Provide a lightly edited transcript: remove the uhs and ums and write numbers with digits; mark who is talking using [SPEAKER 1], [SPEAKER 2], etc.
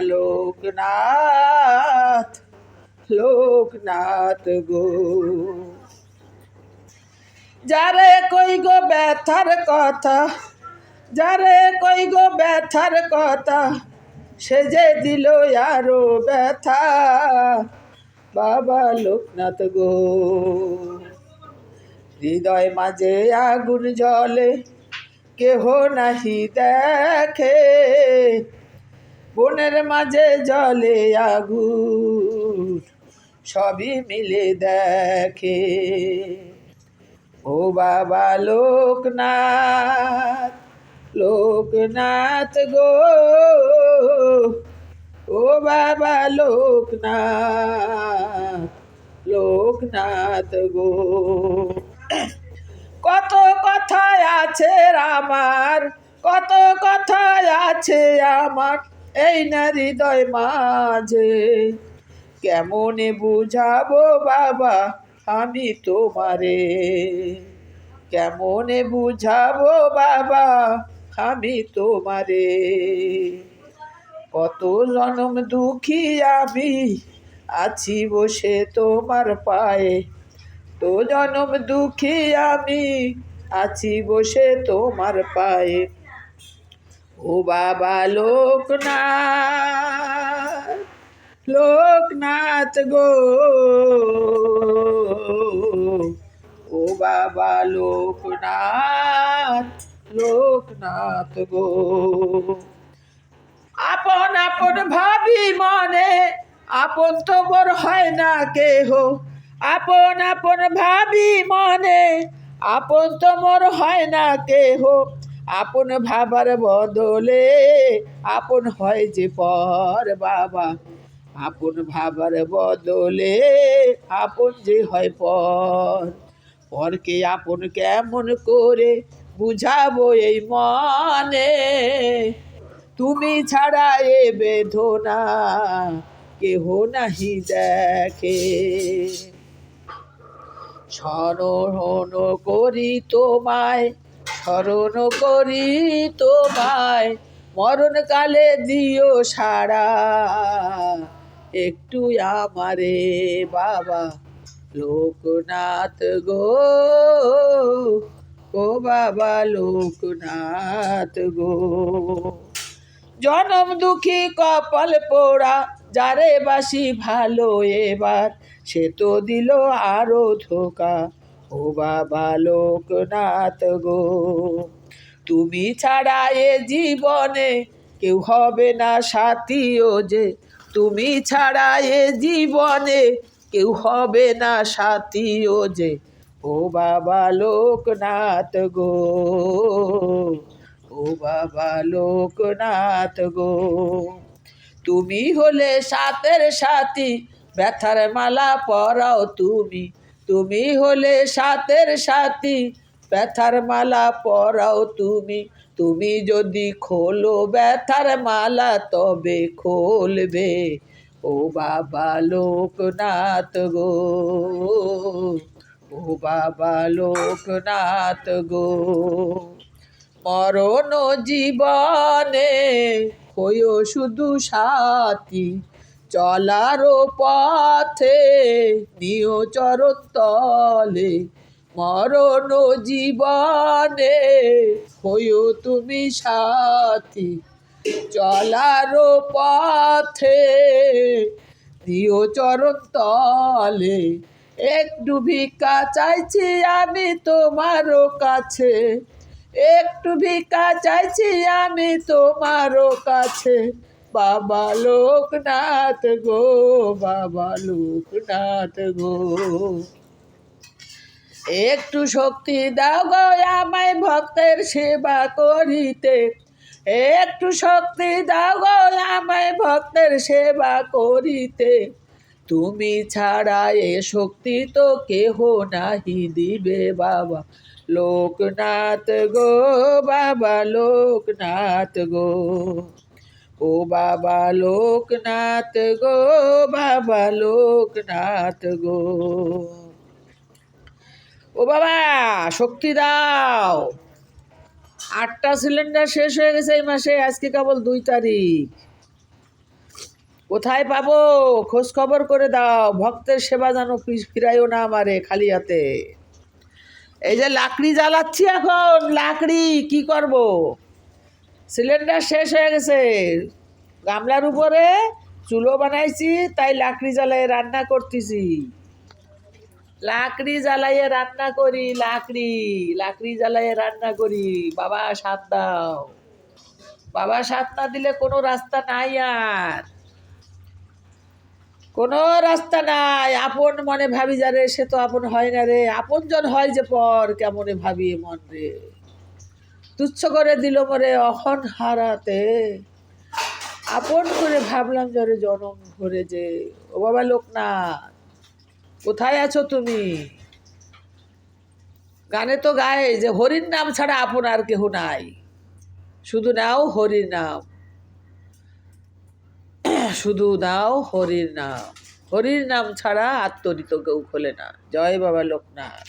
[SPEAKER 1] লোকনাথ লোকনাথ গো। যারে কই গো ব্যথার কথা, যারে কই গো ব্যথার কথা, সে যে দিল আরো ব্যথা, বাবা লোকনাথ গো। হৃদয় মাঝে আগুন জ্বলে, কেহ নাহি দেখে, বনের মাঝে জ্বলে আগুন, সবই মিলে দেখে। ও বাবা লোকনাথ লোকনাথ গো, ও বাবা লোকনাথ লোকনাথ গো। কত কথায় আছে আমার, কত কথায় আছে আমার, এই না হৃদয় মাঝে, কেমনে বুঝাবো বাবা আমি তোমারে, কেমনে বুঝাবো বাবা আমি তোমারে। কত জনম দুঃখী আমি আছি বসে তোমার পায়ে, তো জনম দুঃখী আমি আছি বসে তোমার পায়ে। ও বাবা লোকনাথ লোকনাথ গো, ও বাবা লোকনাথ লোকনাথ গো। আপন আপন ভাবি মনে, আপন তো মোর হয় না কেহ, আপন আপন ভাবি মনে, আপন তো মোর হয় না কেহ, আপন ভাবার বদলে আপন হয় যে পর বাবা, আপন ভাবার বদলে আপন যে হয় পর। পরকে আপন কেমন করে বুঝাবো এই মনে, তুমি ছাড়া এ বেদনা কেহ নাহি দেখে। স্মরণ করি তোমায়, স্মরণ করি তোমায়, মরণকালে দিও সাড়া, একটু আমারে বাবা লোকনাথ গো, ও বাবা লোকনাথ গো। জনম দুঃখী কপাল পোড়া, যারে বাসি ভালো এবার, সে তো দিল আরো ধোকা, ও বাবা লোকনাথ গো। তুমি ছাড়া এ জীবনে কেউ হবে না সাথী, ও যে তুমি ছাড়া এ জীবনে কেউ হবে না সাথী, ও যে ও বাবা লোকনাথ গো, ও বাবা লোকনাথ গো। তুমি হলে সাথের সাথী, ব্যথার মালা পরাও তুমি, তুমি হলে সাথের সাথী, ব্যথার মালা পরাও তুমি, তুমি যদি খোলো ব্যথার মালা তবে খুলবে, ও বাবা লোকনাথ গো, ও বাবা লোকনাথ গো। মরণ জীবনে হইও শুধু সাথী, চলার পথে নিও চরণ তলে, মরণ জীবনে হইও তুমি সাথী, চলার পথে দিও চরণ তলে। একটু ভিক্ষা চাইছি আমি তোমারও কাছে, একটু ভিক্ষা চাইছি আমি তোমারও কাছে, বাবা লোকনাথ গো, বাবা লোকনাথ গো। একটু শক্তি দাও গো আমায় ভক্তের সেবা করিতে, একটু শক্তি দাও গো আমায় ভক্তের সেবা করিতে, তুমি ছাড়া এ শক্তি তো কেহ নাহি দিবে বাবা লোকনাথ গো, বাবা লোকনাথ গো, ও বাবা লোকনাথ গো, বাবা লোকনাথ গো। ও বাবা শক্তি দাও। 8টা সিলিন্ডার শেষ হয়ে গেছে এই মাসে, আজকে কেবল 2 তারিখ। কোথায় পাবো? খোঁজ খবর করে দাও, ভক্তের সেবা যেন ফিরাইও না আমারে খালি হাতে। এই যে লাকড়ি জ্বালাচ্ছি এখন, লাকড়ি কি করব? সিলিন্ডার শেষ হয়ে গেছে, গামলার উপরে চুলো বানাইছি, তাই লাকড়ি জ্বালাইয়ে রান্না করতেছি। লাকড়ি জ্বালাইয়ে রান্না করি, লাকড়ি জ্বালাইয়ে রান্না করি। বাবা সাথ দাও, বাবা সাথ না দিলে কোনো রাস্তা নাই, আর কোনো রাস্তা নাই। আপন মনে ভাবি যারে, সে তো আপন হয় না রে। আপন জন হয় যে পর, কেমনে ভাবি মন রে। তুচ্ছ করে দিল মরে অখন হারাতে, আপন করে ভাবলাম জরে জনম ভরে যে। ও বাবা লোকনাথ, কোথায় আছো তুমি? গানে তো গায়ে যে হরির নাম ছাড়া আপন আর কেহ নাই, শুধু নাও হরির নাম, শুধু নাও হরির নাম। হরির নাম ছাড়া আত্মরিত কেউ খোলে না। জয় বাবা লোকনাথ।